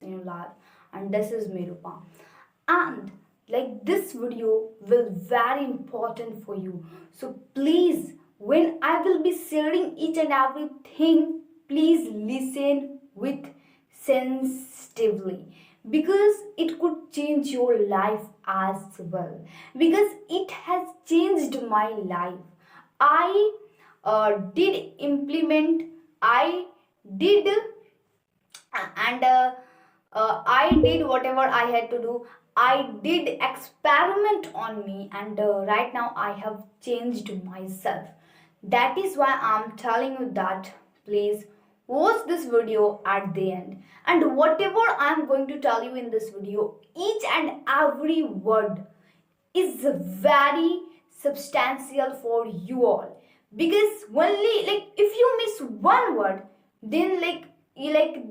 in your life. And this is Merupa. And like this video will very important for you. So please, when I will be sharing each and everything, please listen with sensitively, because it could change your life as well, because it has changed my life. I did implement, I did, and I did whatever I had to do. I did experiment on me, and right now I have changed myself. That is why I'm telling you that please watch this video at the end. And whatever I'm going to tell you in this video, each and every word is very substantial for you all, because only like if you miss one word, then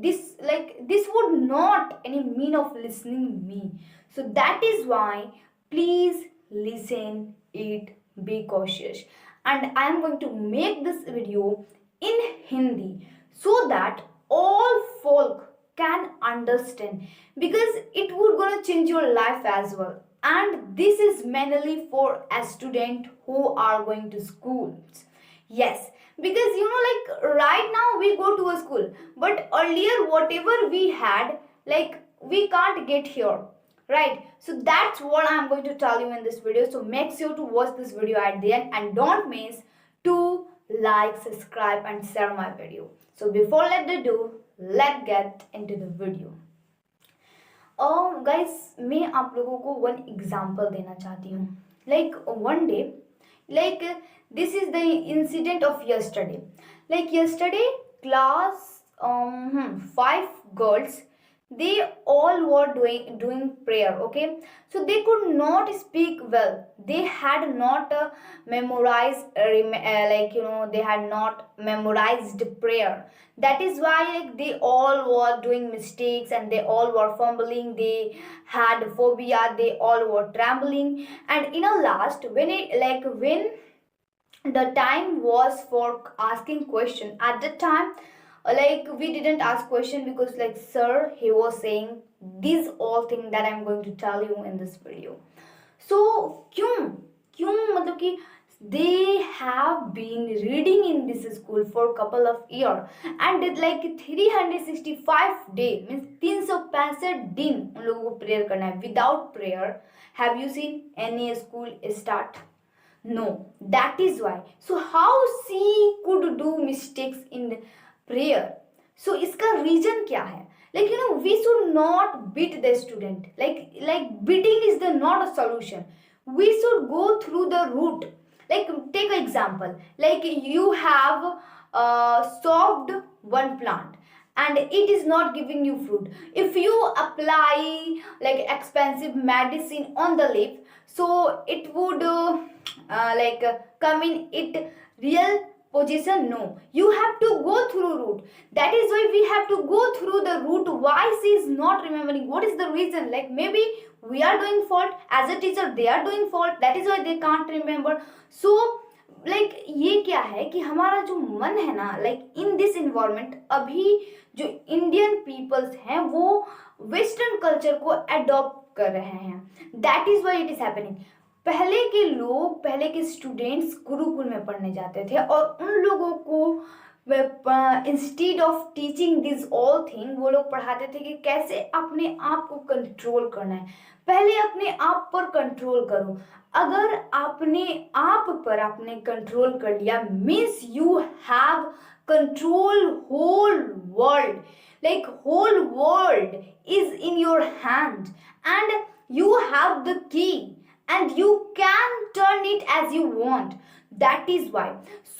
this would not any mean of listening me. So that is why please listen it, be cautious. And I am going to make this video in Hindi so that all folk can understand, because it would gonna change your life as well. And this is mainly for a student who are going to schools. Yes, because like right now we go to a school, but earlier whatever we had, like we can't get here, right? So that's what I'm going to tell you in this video. So make sure to watch this video at the end, and don't miss to like, subscribe and share my video. So before let ado, let's get into the video. Guys मैं आप लोगों को one example देना चाहती हूँ. Like one day, like this is the incident of yesterday. Like yesterday class 5 girls, they all were doing prayer. Okay, so they could not speak well, they had not memorized they had not memorized prayer. That is why like they all were doing mistakes, and they all were fumbling, they had phobia, they all were trembling. And last, when the time was for asking question, at the time like we didn't ask question, because like sir, he was saying these all things that I'm going to tell you in this video. So क्यों मतलब कि they have been reading in this school for couple of years, and like 365 day means 365 दिन उन लोगों को prayer करना है. Without prayer, have you seen any school start? No. That is why. So how she could do mistakes in prayer? So इसका reason क्या है? Like we should not beat the student. Like beating is the not a solution. We should go through the route. Like take an example. Like you have sown one plant, and it is not giving you fruit. If you apply like expensive medicine on the leaf, so it would come in it real position. No, you have to go through route. That is why we have to go through the route. Why she is not remembering? What is the reason? Like maybe we are doing fault as a teacher, they are doing fault, that is why they can't remember. So like ये क्या है कि हमारा जो मन है ना, like in this environment, अभी जो इंडियन पीपल्स हैं वो वेस्टर्न कल्चर को अडॉप्ट कर रहे हैं. That is why it is happening. पहले के लोग, पहले के स्टूडेंट्स गुरुकुल में पढ़ने जाते थे, और उन लोगों को instead of teaching this all thing, वो लोग पढ़ाते थे कि कैसे अपने आप को कंट्रोल करना है. पहले अपने आप पर कंट्रोल करो. अगर अपने आप पर आपने कंट्रोल कर लिया, means you have control whole world. Like whole world is in your hand, and you have the key, and you can turn it as you want. That is why.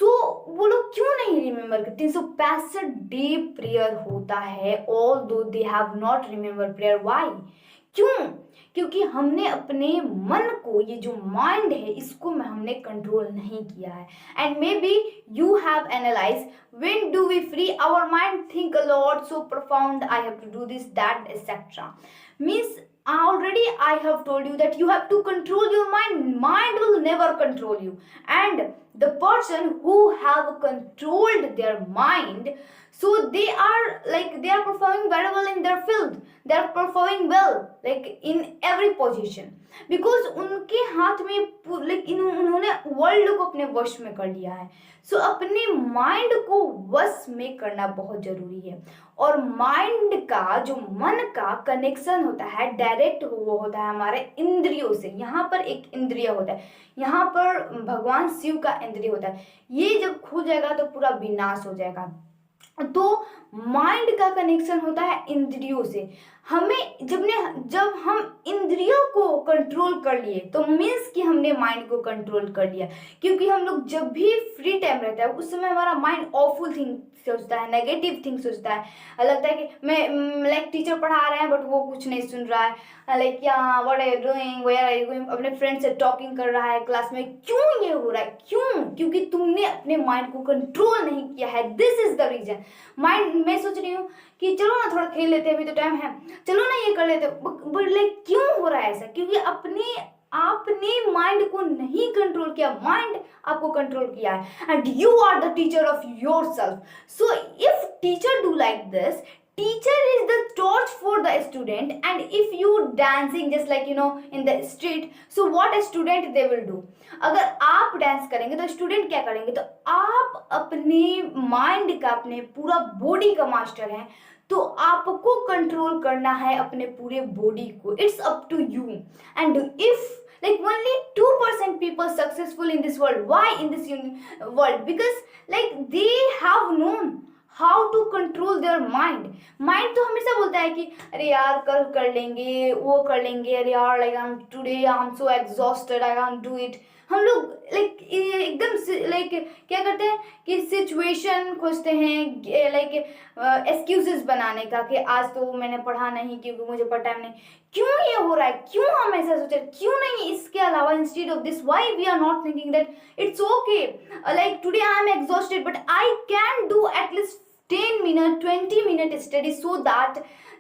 So वो लोग क्यों नहीं remember करते? 365 day prayer होता है, although they have not remember prayer. Why? क्यों? क्योंकि हमने अपने मन को, ये जो माइंड है, इसको हमने कंट्रोल नहीं किया है. And may be you have analyse, when do we free our mind, think a lot, so profound, I have to do this, that etcetera. Means already I have told you that you have to control your mind. Mind will never control you. And the person who have controlled their mind, so they are performing very well in their field. They are performing well like in every position, because उनके हाथ में like उन्होंने world को अपने वश में कर लिया है। सो अपने माइंड को वश में करना बहुत जरूरी है। और माइंड का जो मन का कनेक्शन होता है डायरेक्ट वो होता है हमारे इंद्रियों से। यहाँ पर एक इंद्रिय होता है, यहाँ पर भगवान शिव का इंद्रिय होता है। ये जब खो जाएगा तो पूरा विनाश हो जाएगा। तो माइंड का कनेक्शन होता है इंद्रियों से। हमें जब हम इंद्रियों को कंट्रोल कर लिए तो मीन्स कि हमने माइंड को कंट्रोल कर लिया। क्योंकि हम लोग जब भी फ्री टाइम रहता है उस समय हमारा माइंड ऑफुल थिंग सोचता है, नेगेटिव थिंग सोचता है। लगता है कि मैं लाइक टीचर पढ़ा रहे हैं बट वो कुछ नहीं सुन रहा है, लाइक क्या what are you doing, where are you going, अपने फ्रेंड से टॉकिंग कर रहा है क्लास में। क्यों ये हो रहा है? क्यों? क्योंकि तुमने अपने माइंड को कंट्रोल नहीं किया है। This is the reason. Mind मैं सोच रही हूँ कि चलो ना थोड़ा खेल लेते हैं, अभी तो टाइम है, चलो ना ये कर लेते हैं, बट लाइक क्यों हो रहा है ऐसा? क्योंकि आपने माइंड को नहीं कंट्रोल किया, माइंड आपको कंट्रोल किया है। And you are the teacher of yourself. So if teacher do like this, teacher is the torch for the student, and if you dancing just like in the street, so what a student they will do? अगर आप dance करेंगे तो student क्या करेंगे? तो आप अपने mind का, अपने पूरा बॉडी का मास्टर हैं, तो आपको कंट्रोल करना है अपने पूरे बॉडी को। It's up to you. And if like only 2% people successful in this world, why in this world? Because like they have known how to control their mind. Mind तो हमेशा बोलता है कि अरे यार कल कर लेंगे, वो कर लेंगे, अरे यार like I am today I am so exhausted, I can't do it. हम लोग लाइक एकदम लाइक क्या करते हैं कि सिचुएशन खोजते हैं, लाइक एक्सक्यूजेस बनाने का कि आज तो मैंने पढ़ा नहीं क्योंकि मुझे पर टाइम नहीं। क्यों ये हो रहा है? क्यों हम ऐसा सोच रहे? क्यों नहीं इसके अलावा instead of this why we are not thinking that it's okay, like today I am exhausted but I can do at least 10 minute 20 minute study so that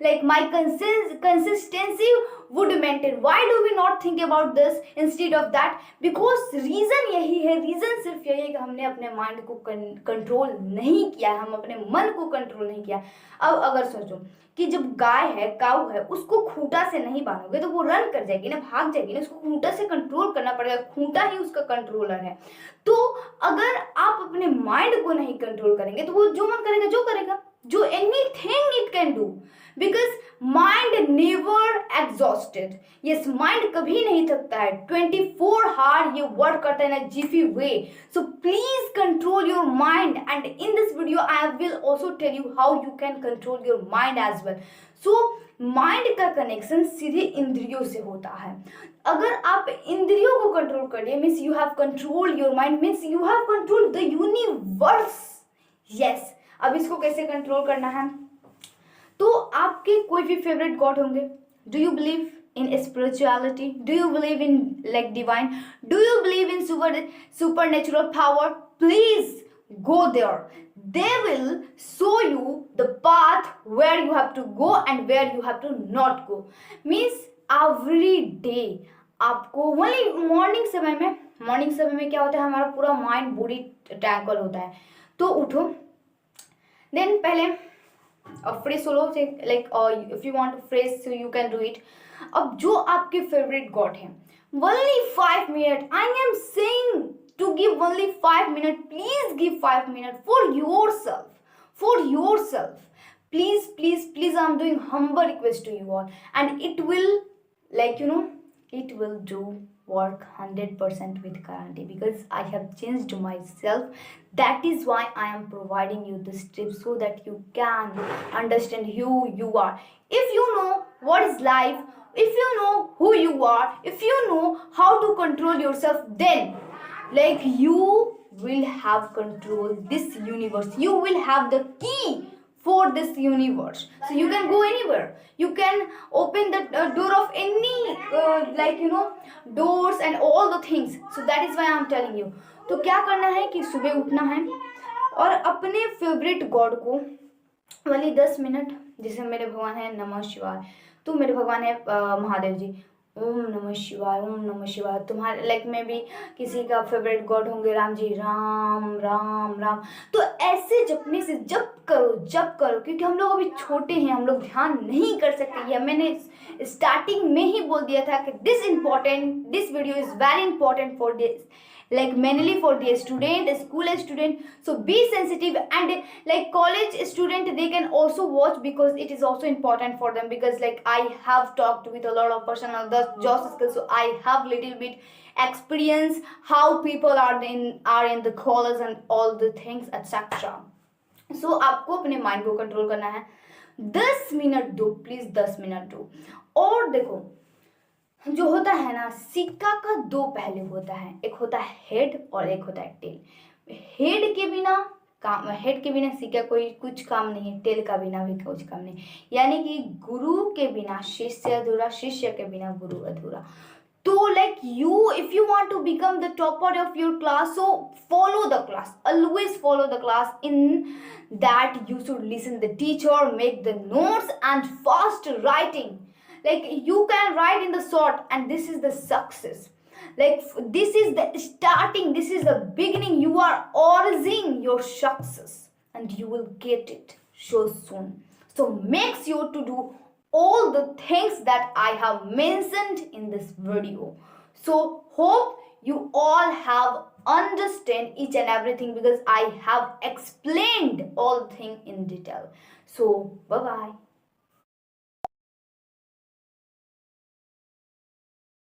like my consistency would maintain. Why do we not think about this instead of that? Because reason यही है, reason सिर्फ यही है कि हमने अपने mind को control नहीं किया, हम अपने मन को कंट्रोल नहीं किया। अब अगर सोचो कि जब गाय है, काऊ है, उसको खूंटा से नहीं बांधोगे तो वो रन कर जाएगी ना, भाग जाएगी ना, उसको खूंटा से कंट्रोल करना पड़ेगा, खूंटा ही उसका कंट्रोलर है। तो अगर आप अपने माइंड को नहीं कंट्रोल करेंगे तो वो जो मन करेगा जो करेगा, जो anything it can do, because mind never exhausted. Yes, mind कभी नहीं थकता है, 24 हार ये वर्क करता है ना जिफी way. So please control your mind and in this video I will also tell you how you can control your mind as well. So mind का कनेक्शन सीधे इंद्रियों से होता है। अगर आप इंद्रियों को कंट्रोल कर लिए means you have control your mind, means you have control the universe. Yes, अब इसको कैसे कंट्रोल करना है? तो आपके कोई भी फेवरेट गॉड होंगे। Do you believe in spirituality? Do you believe in like divine? Do you believe in supernatural power? Please go there. They will show you the path where you have to go and where you have to not go. Means every day आपको वही morning समय में क्या होता है, हमारा पूरा mind body टैंकल होता है। तो उठो, देन पहले फ्रेश हो लो, like if you want to fresh so you can do it. अब जो आपके फेवरेट गॉड हैं, only 5 minutes, I am saying to give only 5 minutes, please give 5 minutes for yourself, please, I am doing humble request to you all, and it will like it will do work 100% with guarantee, because I have changed myself. That is why I am providing you this tip so that you can understand who you are. If you know what is life, if you know who you are, if you know how to control yourself, then like you will have control this universe. You will have the key for this universe, so you can go anywhere, you can open the door of any doors and all the things. So that is why I am telling you. तो क्या करना है कि सुबह उठना है और अपने फेवरेट गॉड को वाली 10 मिनट, जैसे मेरे भगवान है नमः शिवाय, तो मेरे भगवान है महादेव जी, ओम नमः शिवाय, ओम नमः शिवाय। तुम्हारे लाइक में भी किसी का फेवरेट गॉड होंगे राम जी, राम राम राम। तो ऐसे जपने से जप करो, क्योंकि हम लोग अभी छोटे हैं, हम लोग ध्यान नहीं कर सकते। ये मैंने स्टार्टिंग में ही बोल दिया था कि this video is very important for this, like mainly for the student, school student. So be sensitive, and like college student, they can also watch because it is also important for them, because like I have talked with a lot of person on the job skills, so I have little bit experience how people are in the college and all the things etc. So आपको अपने mind को control करना है। 10 minute दो please, 10 minute दो। और देखो, जो होता है ना, सिक्का का दो पहलू होता है, एक होता है हेड और एक होता है टेल। हेड के बिना सिक्का कोई कुछ काम नहीं है, टेल का बिना भी कुछ काम नहीं। यानी कि गुरु के बिना शिष्य अधूरा, शिष्य के बिना गुरु अधूरा। तो like if you want to become the topper of your class, so follow the class, always follow the class. In that you should listen the teacher, make the notes and fast writing. Like you can write in the short, and this is the success. Like this is the starting, this is the beginning. You are origin your success, and you will get it so soon. So make sure to do all the things that I have mentioned in this video. So hope you all have understand each and everything, because I have explained all things in detail. So bye bye.